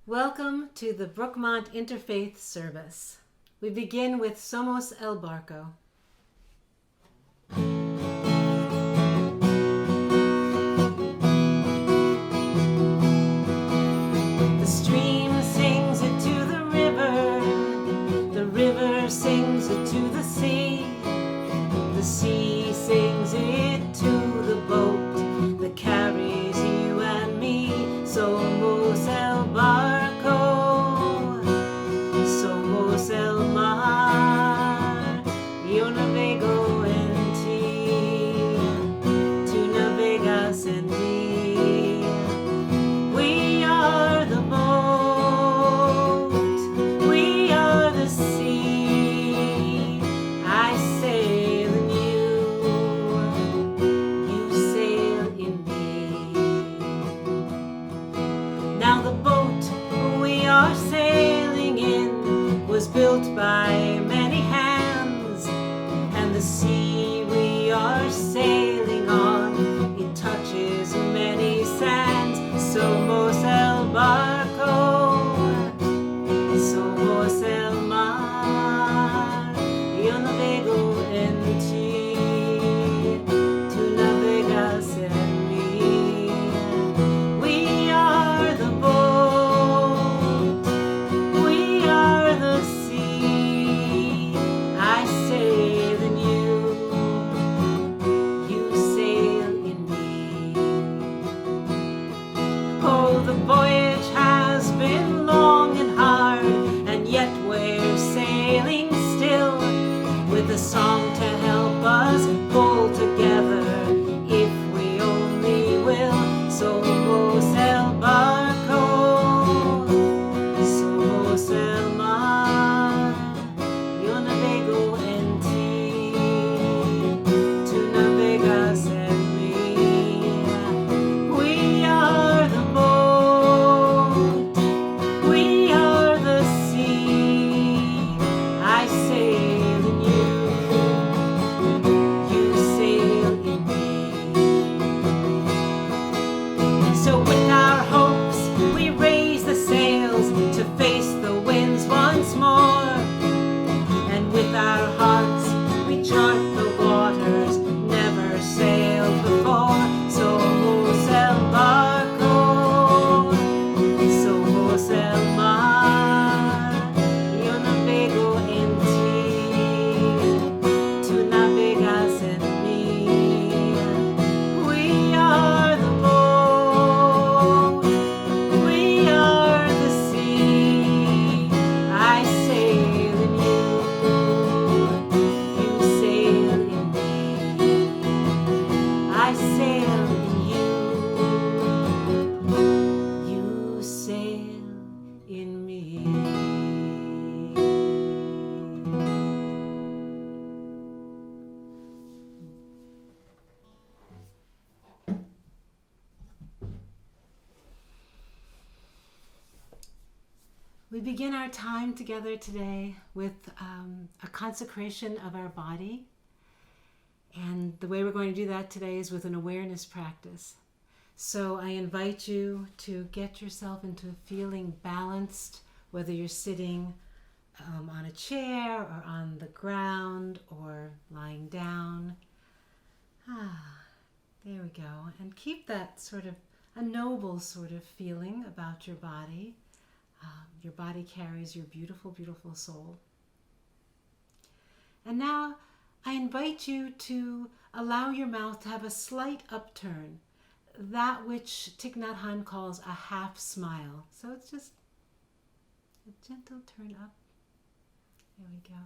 Welcome to the Brookmont Interfaith service. We begin with Somos el Barco. The stream sings it to the river sings it to the sea sings it to the boat that carries you and me. Somos el barco, somos el mar. Yo navego en ti, tú navegas en mí. We are the boat, we are the sea. I sail in you sail in me. Now the boat we are sailing in was built by many hands, and the sea we are sailing on, it touches many sands. Somos el barco, somos el mar. Yo navego en ti, tú navegas en mí. We are the boat, we are the sea. I sail in you sail in me. Oh, the voyage has been long and hard, and yet we're sailing still, with a song to help us pull together, if we only will. Somos el barco, somos el mar. Yo navego en ti, tú navegas en mí. We are the boat, we are the sea. I sail in you sail in me. So with our hopes we raise the sails to face the winds once more, and with our hearts we chart the waters never sailed before. Somos el barco, somos el mar. Yo navego en ti, tú navegas en mí. We are the boat, we are the sea. I sail in you sail in me. I sail in you sail in me. We begin our time together today with a consecration of our body. And the way we're going to do that today is with an awareness practice. So I invite you to get yourself into feeling balanced, whether you're sitting on a chair or on the ground or lying down. There we go. And keep that sort of a noble sort of feeling about your body. Your body carries your beautiful, beautiful soul. And now I invite you to allow your mouth to have a slight upturn, that which Thich Nhat Hanh calls a half smile. So it's just a gentle turn up. There we go.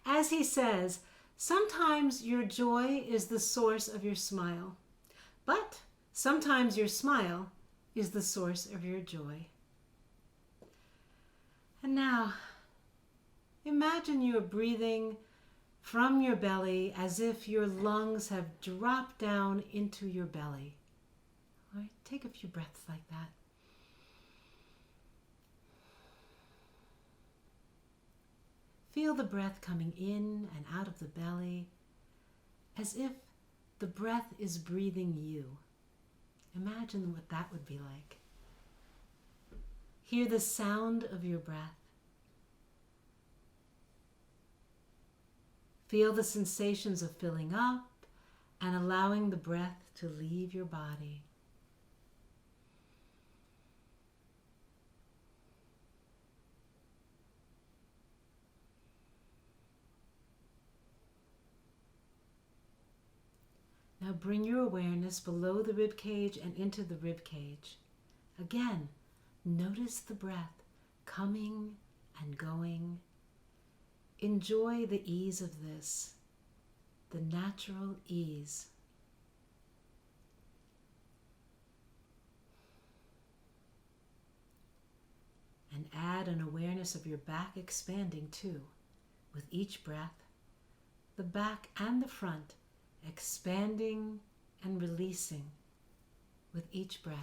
As he says, sometimes your joy is the source of your smile, but sometimes your smile is the source of your joy. And now, imagine you're breathing from your belly as if your lungs have dropped down into your belly. All right, take a few breaths like that. Feel the breath coming in and out of the belly as if the breath is breathing you. Imagine what that would be like. Hear the sound of your breath. Feel the sensations of filling up and allowing the breath to leave your body. Now bring your awareness below the rib cage and into the rib cage. Again, notice the breath coming and going. Enjoy the ease of this, the natural ease. And add an awareness of your back expanding too. With each breath, the back and the front expanding and releasing with each breath.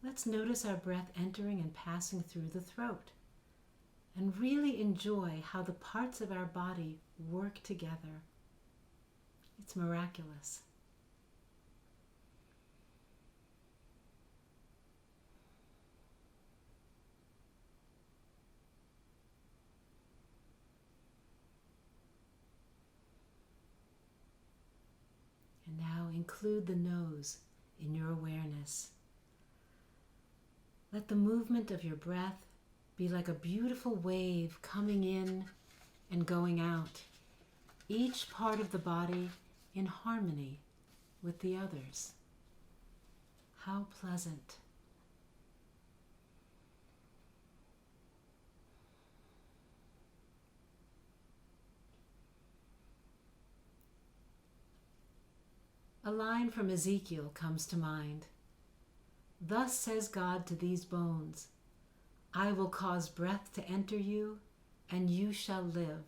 Let's notice our breath entering and passing through the throat, and really enjoy how the parts of our body work together. It's miraculous. And now include the nose in your awareness. Let the movement of your breath be like a beautiful wave coming in and going out, each part of the body in harmony with the others. How pleasant. A line from Ezekiel comes to mind. Thus says God to these bones, I will cause breath to enter you, and you shall live.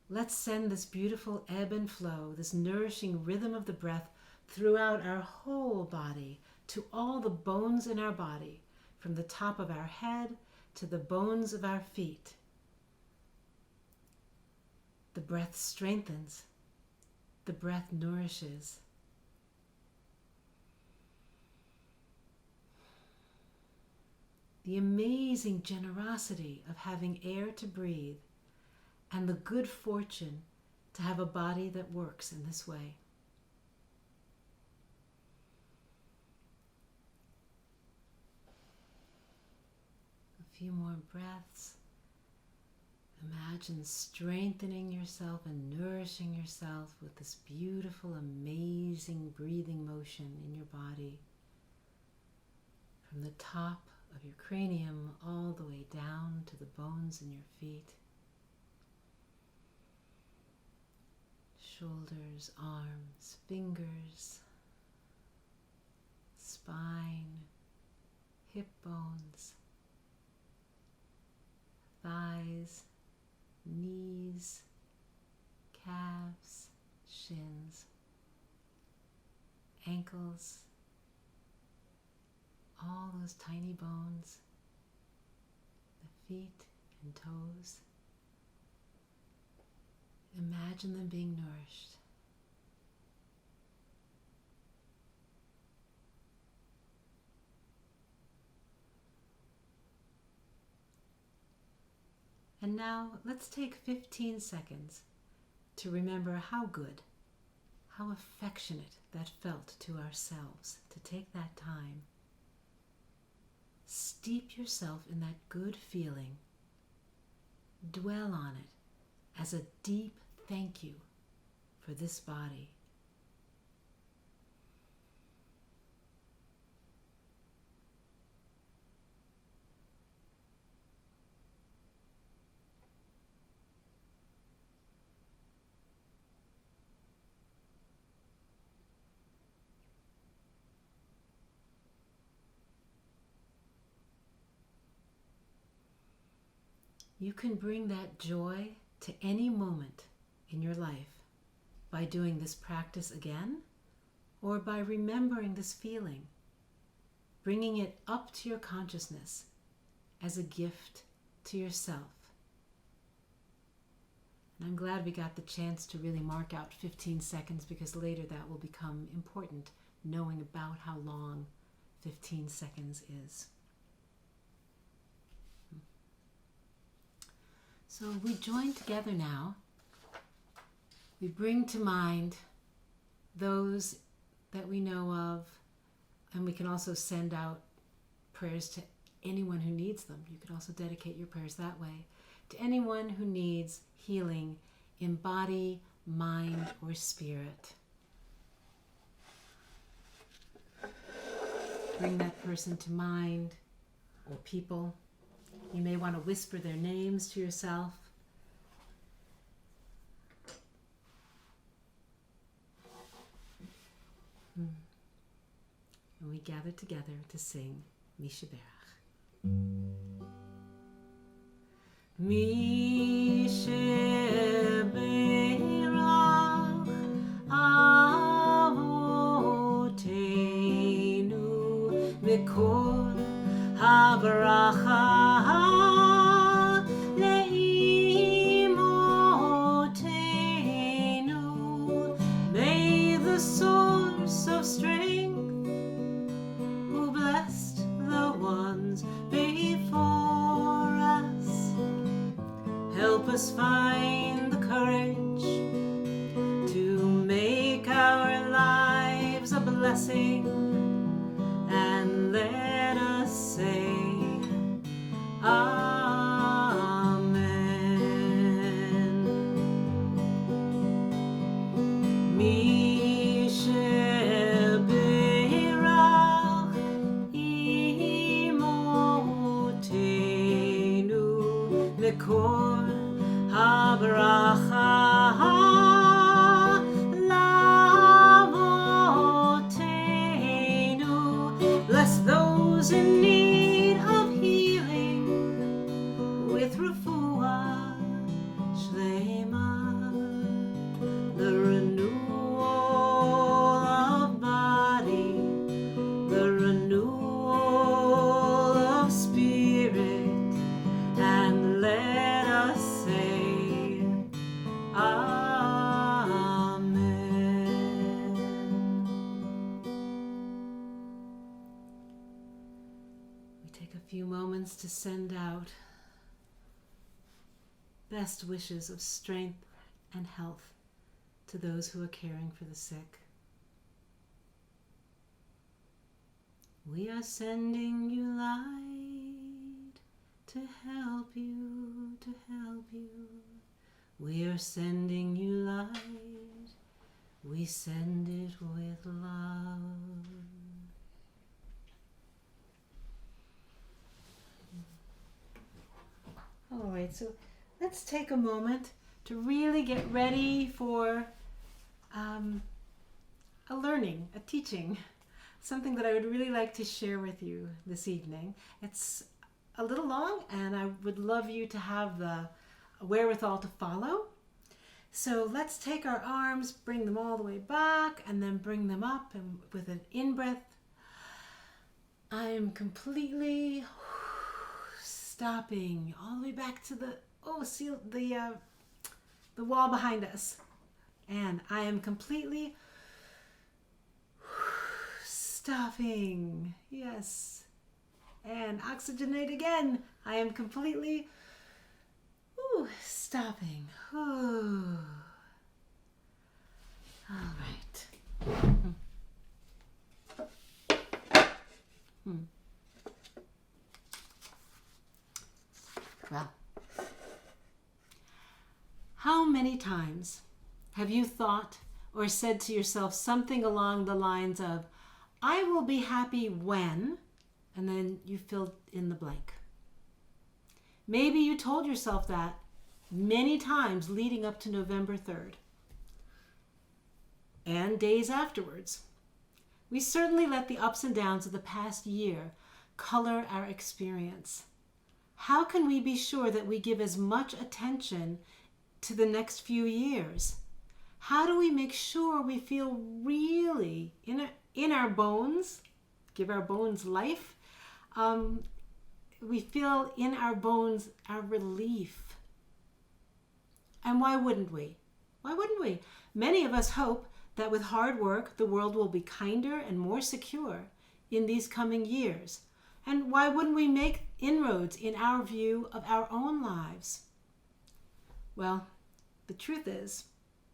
Let's send this beautiful ebb and flow, this nourishing rhythm of the breath throughout our whole body, to all the bones in our body, from the top of our head to the bones of our feet. The breath strengthens. The breath nourishes. The amazing generosity of having air to breathe and the good fortune to have a body that works in this way. A few more breaths. Imagine strengthening yourself and nourishing yourself with this beautiful, amazing breathing motion in your body. From the top of your cranium all the way down to the bones in your feet. Shoulders, arms, fingers, spine, hip bones, thighs, knees, calves, shins, ankles, all those tiny bones, the feet and toes. Imagine them being nourished. And now let's take 15 seconds to remember how good, how affectionate that felt to ourselves, to take that time. Steep yourself in that good feeling. Dwell on it as a deep thank you for this body. You can bring that joy to any moment in your life by doing this practice again or by remembering this feeling, bringing it up to your consciousness as a gift to yourself. And I'm glad we got the chance to really mark out 15 seconds, because later that will become important, knowing about how long 15 seconds is. So we join together now. We bring to mind those that we know of, and we can also send out prayers to anyone who needs them. You can also dedicate your prayers that way. To anyone who needs healing in body, mind, or spirit. Bring that person to mind, or people. You may want to whisper their names to yourself. And we gather together to sing Mishaberach. Mishaberach Avoteinu Mikol HaBaracha Le'imotenu. May the source of strength, who blessed the ones before us, help us find the courage to make our lives a blessing, and let us say Amen. Mishaberach Imotenu Mikol HaBaracha Lavotenu. Bless those in need of healing with refuah shlema, the renewal of body, the renewal of spirit, and let us say Amen. We take a few moments to send out best wishes of strength and health to those who are caring for the sick. We are sending you light to help you, to help you. We are sending you light. We send it with love. All right, so let's take a moment to really get ready for a learning, a teaching, something that I would really like to share with you this evening. It's a little long, and I would love you to have the wherewithal to follow. So let's take our arms, bring them all the way back, and then bring them up, and with an in-breath, I am completely stopping all the way back to the wall behind us. And I am completely stopping. Yes. And oxygenate again. I am completely stopping. All right. Well, how many times have you thought or said to yourself something along the lines of, I will be happy when, and then you filled in the blank. Maybe you told yourself that many times leading up to November 3rd and days afterwards. We certainly let the ups and downs of the past year color our experience. How can we be sure that we give as much attention to the next few years? How do we make sure we feel really in our bones, give our bones life, we feel in our bones our relief. And why wouldn't we? Why wouldn't we? Many of us hope that with hard work, the world will be kinder and more secure in these coming years. And why wouldn't we make inroads in our view of our own lives? Well, the truth is,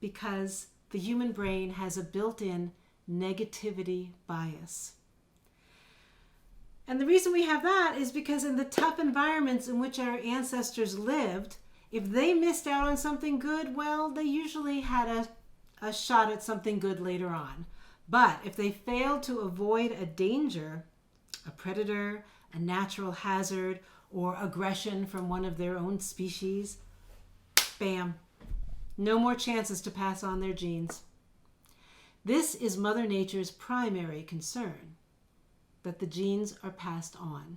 because the human brain has a built-in negativity bias. And the reason we have that is because in the tough environments in which our ancestors lived, if they missed out on something good, well, they usually had a shot at something good later on. But if they failed to avoid a danger, a predator, a natural hazard, or aggression from one of their own species, bam, no more chances to pass on their genes. This is Mother Nature's primary concern, that the genes are passed on.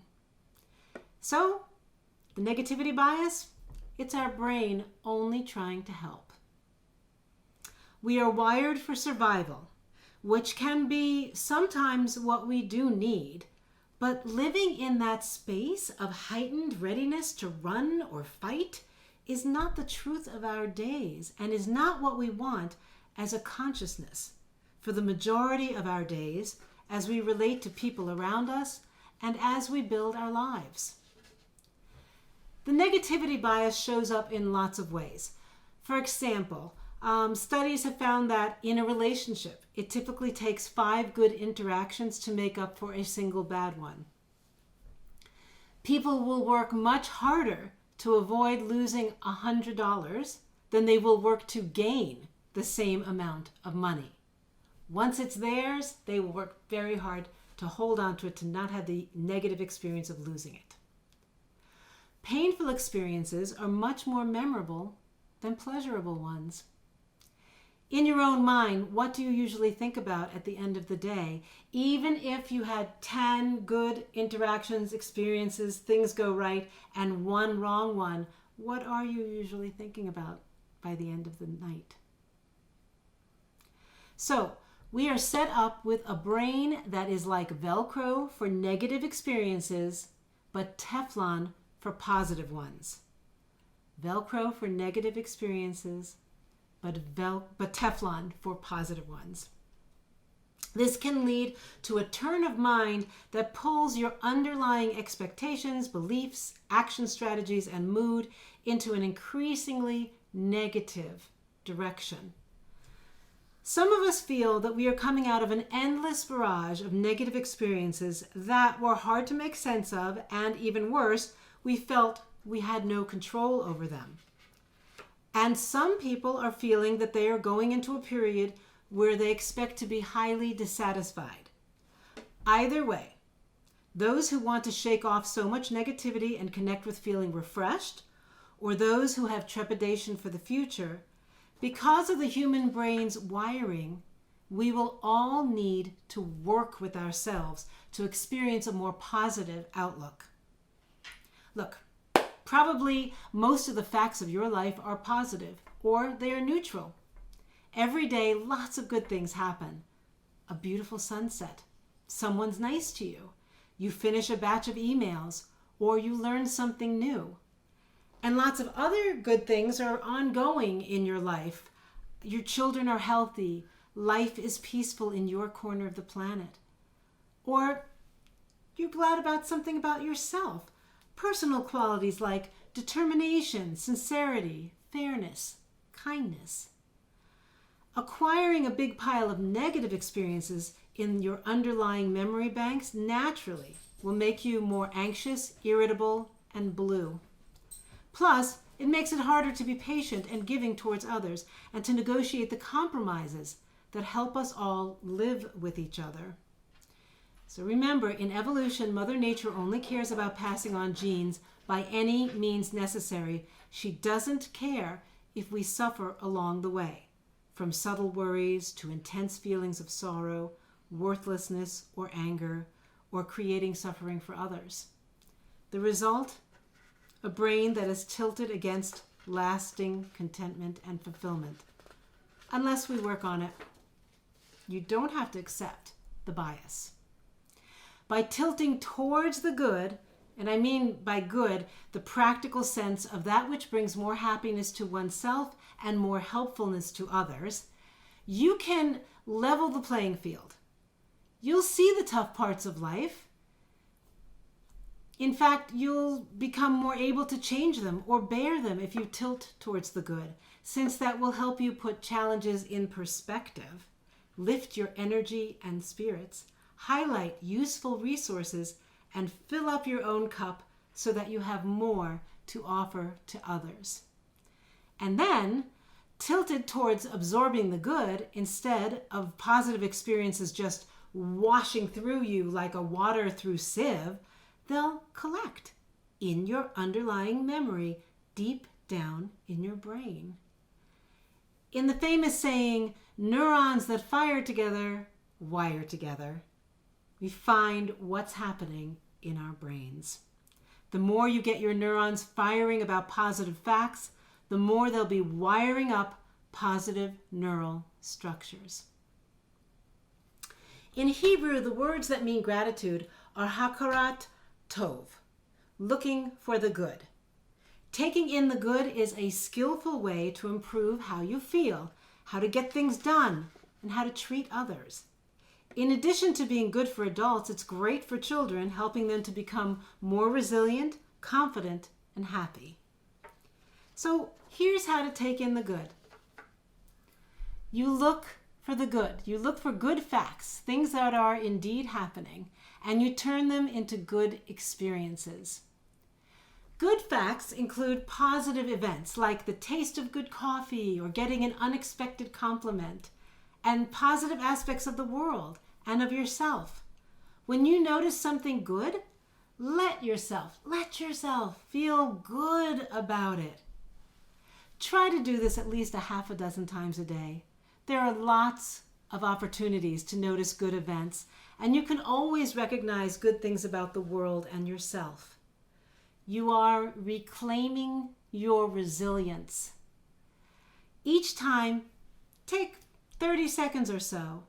So, the negativity bias, it's our brain only trying to help. We are wired for survival, which can be sometimes what we do need, but living in that space of heightened readiness to run or fight is not the truth of our days and is not what we want as a consciousness for the majority of our days as we relate to people around us and as we build our lives. The negativity bias shows up in lots of ways. For example, studies have found that in a relationship, it typically takes 5 good interactions to make up for a single bad one. People will work much harder to avoid losing $100 than they will work to gain the same amount of money. Once it's theirs, they will work very hard to hold on to it, to not have the negative experience of losing it. Painful experiences are much more memorable than pleasurable ones. In your own mind, what do you usually think about at the end of the day? Even if you had 10 good interactions, experiences, things go right, and one wrong one, what are you usually thinking about by the end of the night? So, we are set up with a brain that is like Velcro for negative experiences, but Teflon for positive ones. Velcro for negative experiences, but Teflon for positive ones. This can lead to a turn of mind that pulls your underlying expectations, beliefs, action strategies, and mood into an increasingly negative direction. Some of us feel that we are coming out of an endless barrage of negative experiences that were hard to make sense of, and even worse, we felt we had no control over them. And some people are feeling that they are going into a period where they expect to be highly dissatisfied. Either way, those who want to shake off so much negativity and connect with feeling refreshed, or those who have trepidation for the future, because of the human brain's wiring, we will all need to work with ourselves to experience a more positive outlook. Look, probably most of the facts of your life are positive, or they are neutral. Every day, lots of good things happen. A beautiful sunset. Someone's nice to you. You finish a batch of emails, or you learn something new. And lots of other good things are ongoing in your life. Your children are healthy. Life is peaceful in your corner of the planet. Or you're glad about something about yourself. Personal qualities like determination, sincerity, fairness, kindness. Acquiring a big pile of negative experiences in your underlying memory banks naturally will make you more anxious, irritable, and blue. Plus, it makes it harder to be patient and giving towards others and to negotiate the compromises that help us all live with each other. So remember, in evolution, Mother Nature only cares about passing on genes by any means necessary. She doesn't care if we suffer along the way, from subtle worries to intense feelings of sorrow, worthlessness, or anger, or creating suffering for others. The result? A brain that is tilted against lasting contentment and fulfillment, unless we work on it. You don't have to accept the bias. By tilting towards the good and I mean by good, the practical sense of that which brings more happiness to oneself and more helpfulness to others, you can level the playing field. You'll see the tough parts of life. In fact, you'll become more able to change them or bear them if you tilt towards the good, since that will help you put challenges in perspective, lift your energy and spirits, highlight useful resources, and fill up your own cup so that you have more to offer to others. And then, tilted towards absorbing the good instead of positive experiences just washing through you like a water through sieve, they'll collect in your underlying memory deep down in your brain. In the famous saying, neurons that fire together, wire together, we find what's happening in our brains. The more you get your neurons firing about positive facts, the more they'll be wiring up positive neural structures. In Hebrew, the words that mean gratitude are hakarat tov, looking for the good. Taking in the good is a skillful way to improve how you feel, how to get things done, and how to treat others. In addition to being good for adults, it's great for children, helping them to become more resilient, confident, and happy. So here's how to take in the good. You look for the good. You look for good facts, things that are indeed happening, and you turn them into good experiences. Good facts include positive events like the taste of good coffee or getting an unexpected compliment, and positive aspects of the world and of yourself. When you notice something good, let yourself feel good about it. Try to do this at least a half a dozen times a day. There are lots of opportunities to notice good events, and you can always recognize good things about the world and yourself. You are reclaiming your resilience. Each time, take 30 seconds or so.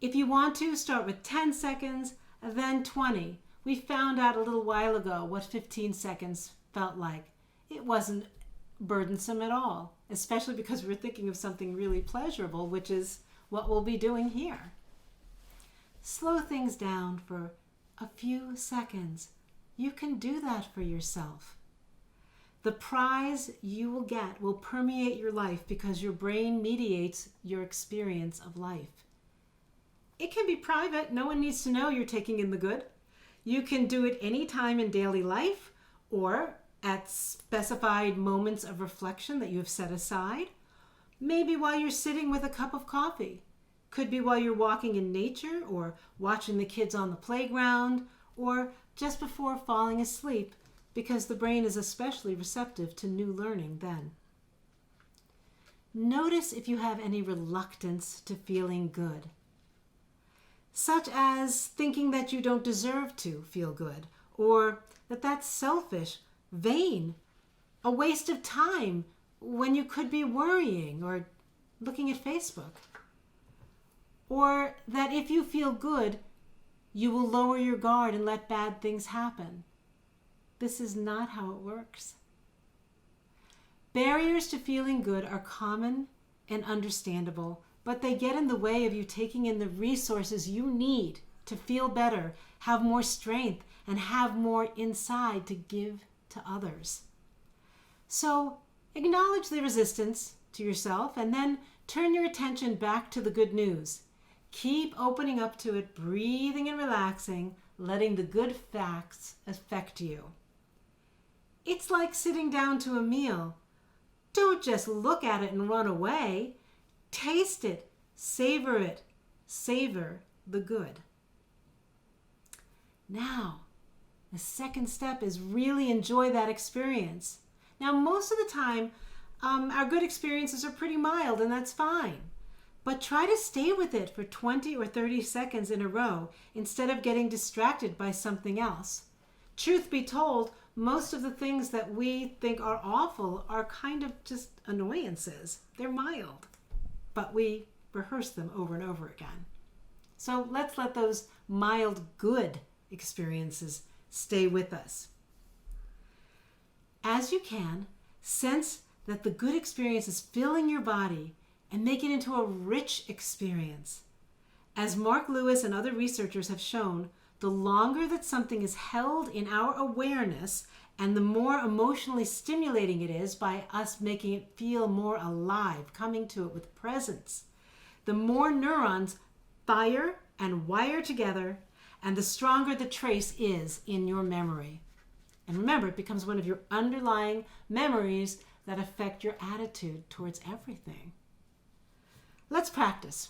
If you want to, start with 10 seconds, then 20. We found out a little while ago what 15 seconds felt like. It wasn't burdensome at all, especially because we're thinking of something really pleasurable, which is what we'll be doing here. Slow things down for a few seconds. You can do that for yourself. The prize you will get will permeate your life because your brain mediates your experience of life. It can be private. No one needs to know you're taking in the good. You can do it anytime in daily life or at specified moments of reflection that you have set aside. Maybe while you're sitting with a cup of coffee. Could be while you're walking in nature or watching the kids on the playground or just before falling asleep, because the brain is especially receptive to new learning then. Notice if you have any reluctance to feeling good, such as thinking that you don't deserve to feel good, or that that's selfish, vain, a waste of time when you could be worrying or looking at Facebook. Or that if you feel good, you will lower your guard and let bad things happen. This is not how it works. Barriers to feeling good are common and understandable, but they get in the way of you taking in the resources you need to feel better, have more strength, and have more inside to give to others. So acknowledge the resistance to yourself and then turn your attention back to the good news. Keep opening up to it, breathing and relaxing, letting the good facts affect you. It's like sitting down to a meal. Don't just look at it and run away. Taste it, savor the good. Now, the second step is really enjoy that experience. Now, most of the time, our good experiences are pretty mild, and that's fine. But try to stay with it for 20 or 30 seconds in a row instead of getting distracted by something else. Truth be told, most of the things that we think are awful are kind of just annoyances. They're mild, but we rehearse them over and over again. So let's let those mild good experiences stay with us. As you can, sense that the good experience is filling your body and make it into a rich experience. As Mark Lewis and other researchers have shown, the longer that something is held in our awareness and the more emotionally stimulating it is by us making it feel more alive, coming to it with presence, the more neurons fire and wire together, and the stronger the trace is in your memory. And remember, it becomes one of your underlying memories that affect your attitude towards everything. Let's practice.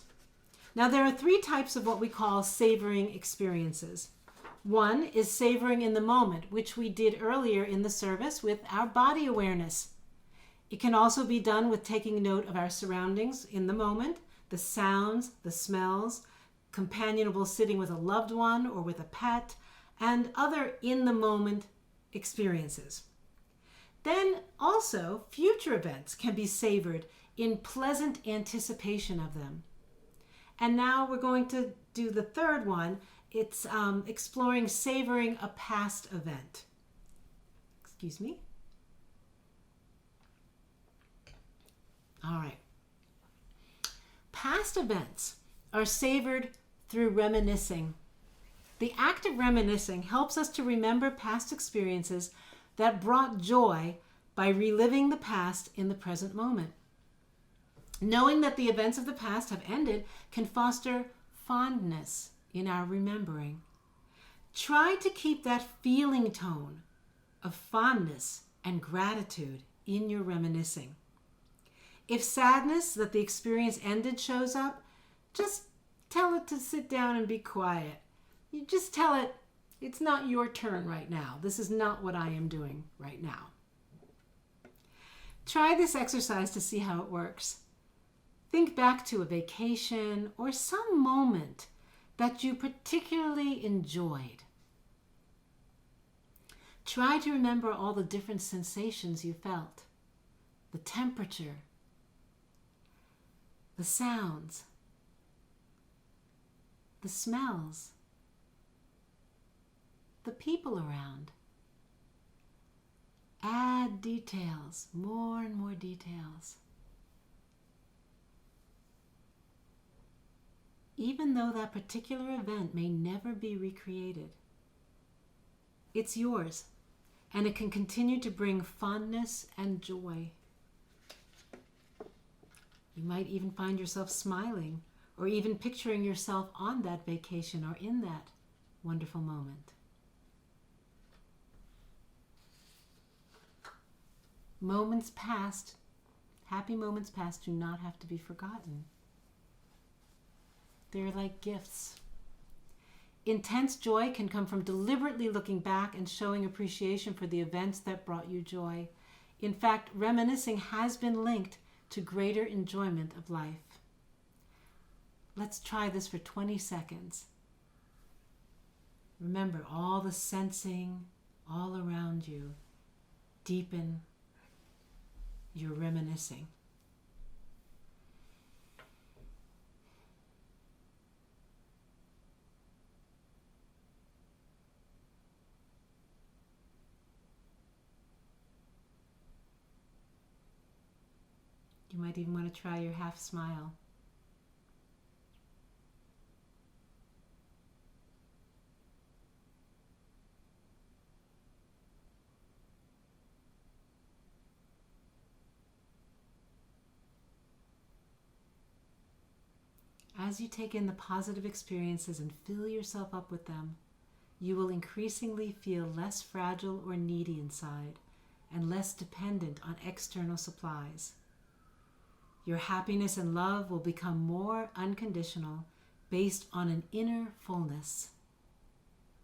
Now, there are 3 types of what we call savoring experiences. One is savoring in the moment, which we did earlier in the service with our body awareness. It can also be done with taking note of our surroundings in the moment, the sounds, the smells, companionable sitting with a loved one or with a pet, and other in-the-moment experiences. Then also, future events can be savored in pleasant anticipation of them. And now we're going to do the third one. It's exploring savoring a past event. Excuse me. All right. Past events are savored through reminiscing. The act of reminiscing helps us to remember past experiences that brought joy by reliving the past in the present moment. Knowing that the events of the past have ended can foster fondness in our remembering. Try to keep that feeling tone of fondness and gratitude in your reminiscing. If sadness that the experience ended shows up, just tell it to sit down and be quiet. You just tell it, it's not your turn right now. This is not what I am doing right now. Try this exercise to see how it works. Think back to a vacation or some moment that you particularly enjoyed. Try to remember all the different sensations you felt, the temperature, the sounds, the smells, the people around. Add details, more and more details. Even though that particular event may never be recreated, it's yours, and it can continue to bring fondness and joy. You might even find yourself smiling, or even picturing yourself on that vacation or in that wonderful moment. Moments past, happy moments past, do not have to be forgotten. They're like gifts. Intense joy can come from deliberately looking back and showing appreciation for the events that brought you joy. In fact, reminiscing has been linked to greater enjoyment of life. Let's try this for 20 seconds. Remember all the sensing all around you. Deepen your reminiscing. You might even want to try your half smile. As you take in the positive experiences and fill yourself up with them, you will increasingly feel less fragile or needy inside and less dependent on external supplies. Your happiness and love will become more unconditional, based on an inner fullness,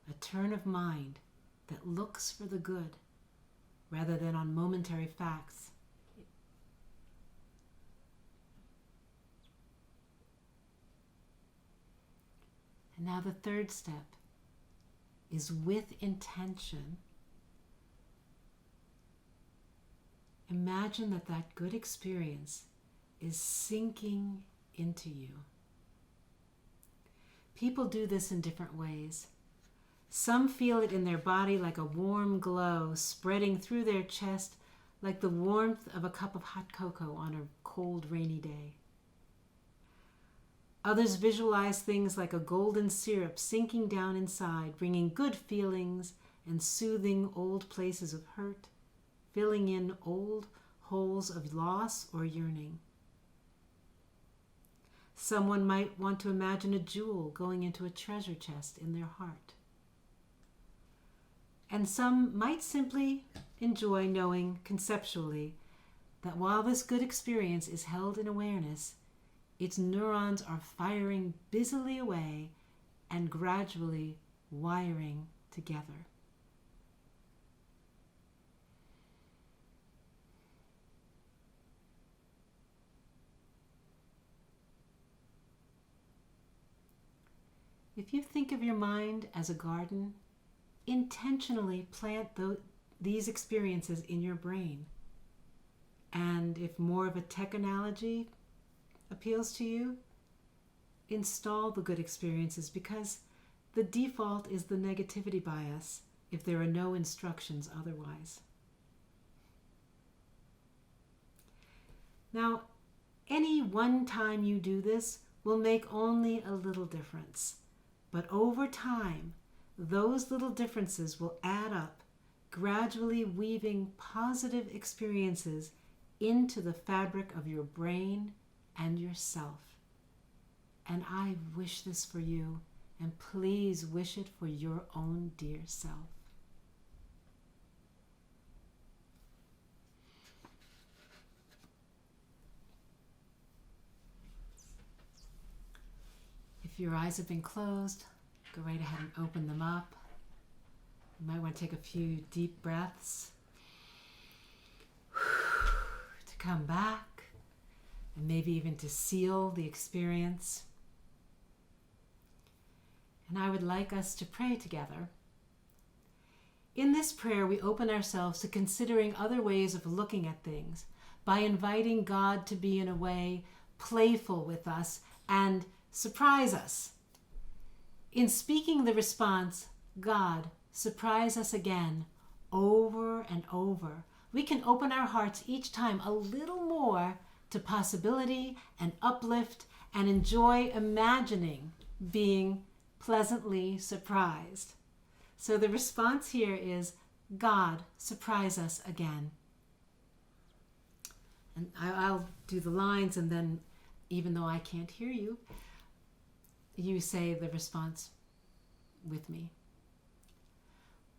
a turn of mind that looks for the good rather than on momentary facts. And now the third step is with intention. Imagine that that good experience is sinking into you. People do this in different ways. Some feel it in their body like a warm glow spreading through their chest, like the warmth of a cup of hot cocoa on a cold, rainy day. Others visualize things like a golden syrup sinking down inside, bringing good feelings and soothing old places of hurt, filling in old holes of loss or yearning. Someone might want to imagine a jewel going into a treasure chest in their heart. And some might simply enjoy knowing conceptually that while this good experience is held in awareness, its neurons are firing busily away and gradually wiring together. If you think of your mind as a garden, intentionally plant these experiences in your brain. And if more of a tech analogy appeals to you, install the good experiences, because the default is the negativity bias if there are no instructions otherwise. Now, any one time you do this will make only a little difference. But over time, those little differences will add up, gradually weaving positive experiences into the fabric of your brain and yourself. And I wish this for you, and please wish it for your own dear self. If your eyes have been closed, go right ahead and open them up. You might want to take a few deep breaths to come back, and maybe even to seal the experience. And I would like us to pray together. In this prayer, we open ourselves to considering other ways of looking at things by inviting God to be, in a way, playful with us and surprise us. In speaking the response, God, surprise us again, over and over, we can open our hearts each time a little more to possibility and uplift and enjoy imagining being pleasantly surprised. So the response here is, God, surprise us again. And I'll do the lines, and then even though I can't hear you, you say the response with me.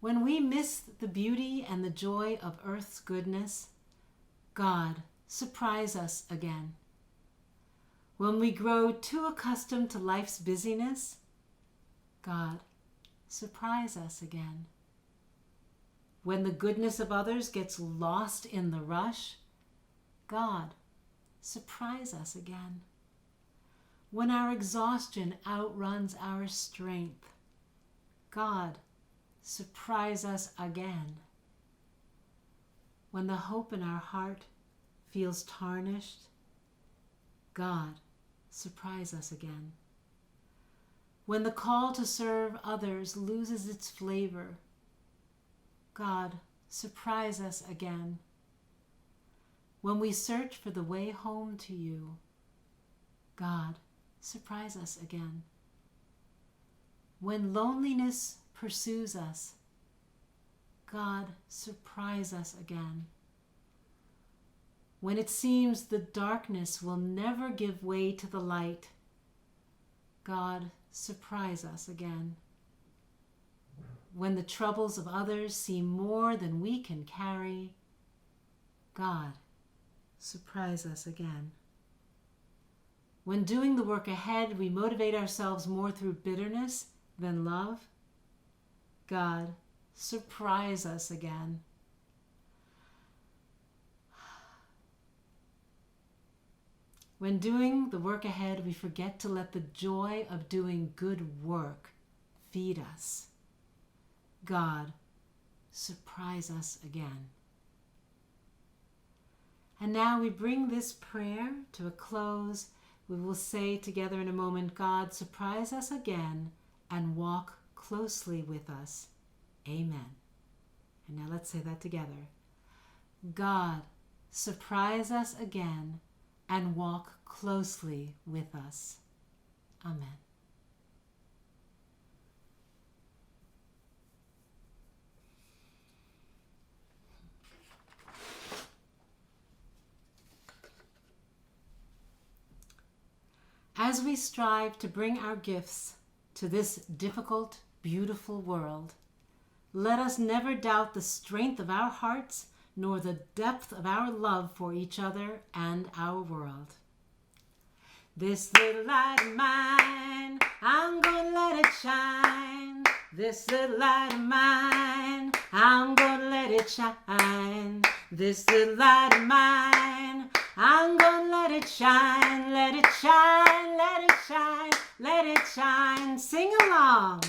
When we miss the beauty and the joy of earth's goodness, God, surprise us again. When we grow too accustomed to life's busyness, God, surprise us again. When the goodness of others gets lost in the rush, God, surprise us again. When our exhaustion outruns our strength, God, surprise us again. When the hope in our heart feels tarnished, God, surprise us again. When the call to serve others loses its flavor, God, surprise us again. When we search for the way home to you, God, surprise us again. When loneliness pursues us, God, surprise us again. When it seems the darkness will never give way to the light, God, surprise us again. When the troubles of others seem more than we can carry, God, surprise us again. When doing the work ahead, we motivate ourselves more through bitterness than love, God, surprise us again. When doing the work ahead, we forget to let the joy of doing good work feed us, God, surprise us again. And now we bring this prayer to a close. We will say together in a moment, God, surprise us again and walk closely with us. Amen. And now let's say that together. God, surprise us again and walk closely with us. Amen. As we strive to bring our gifts to this difficult, beautiful world, let us never doubt the strength of our hearts nor the depth of our love for each other and our world. This little light of mine, I'm gonna let it shine. This little light of mine, I'm gonna let it shine. This little light of mine, I'm gonna let it shine. Let it shine, let it shine, let it shine. Sing along.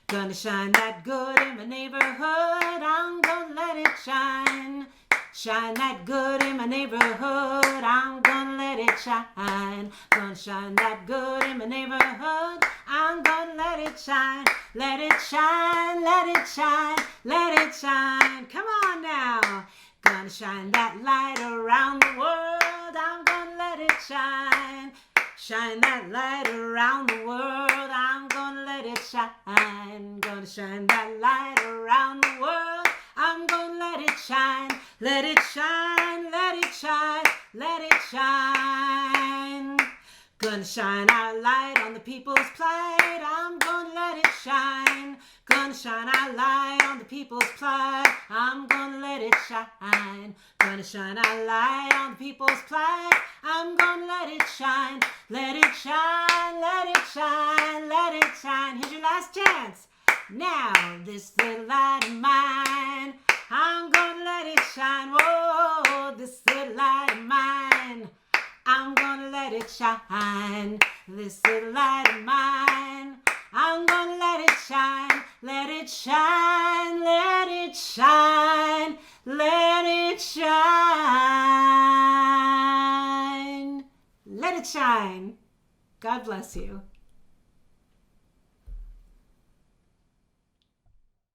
Gonna shine that good in my neighborhood. I'm gonna let it shine. Shine that good in my neighborhood. I'm gonna let it shine. Gonna shine that good in my neighborhood. I'm gonna let it shine. Let it shine, let it shine, let it shine. Come on now. Gonna shine that light around the world. I'm gonna let it shine. Shine that light around the world. I'm gonna let it shine. Gonna shine that light around the world. I'm gonna let it shine. Let it shine, let it shine, let it shine. Gonna shine our light on the people's plight. I'm gonna let it shine. Gonna shine our light on the people's plight. I'm gonna let it shine. Gonna shine our light on the people's plight. I'm gonna let it shine. Let it shine, let it shine, let it shine. Here's your last chance. Now, this little light of mine, I'm gonna let it shine. Whoa, this little light of mine, I'm gonna let it shine. This little light of mine, I'm gonna let it shine. Let it shine, let it shine, let it shine. Let it shine. God bless you.